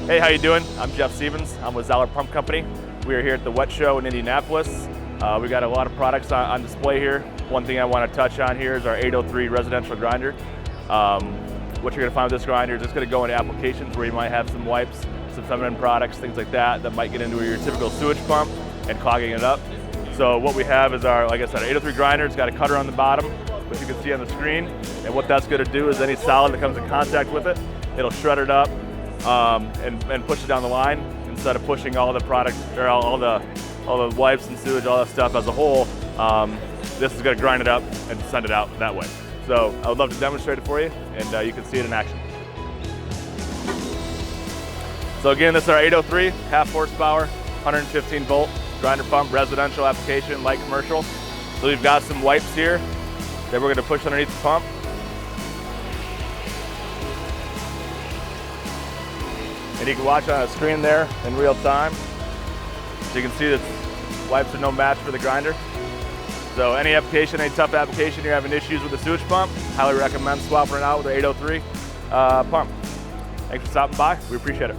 Hey, how you doing? I'm Jeff Stevens. I'm with Zoeller Pump Company. We are here at the WWETT show in Indianapolis. We got a lot of products on display here. One thing I want to touch on here is our 803 residential grinder. What you're going to find with this grinder is it's going to go into applications where you might have some wipes, some feminine products, things like that might get into your typical sewage pump and clogging it up. So what we have is our, like I said, our 803 grinder. It's got a cutter on the bottom, which you can see on the screen. And what that's going to do is any solid that comes in contact with it, it'll shred it up and push it down the line instead of pushing all the products or all the wipes and sewage, all that stuff as a whole. This is going to grind it up and send it out that way. So I would love to demonstrate it for you, and you can see it in action. So again, this is our 803, half horsepower, 115 volt grinder pump, residential application, light commercial. So we've got some wipes here that we're going to push underneath the pump. And you can watch on a screen there in real time. So you can see that wipes are no match for the grinder. So any application, any tough application, you're having issues with the sewage pump, highly recommend swapping it out with the 803 pump. Thanks for stopping by. We appreciate it.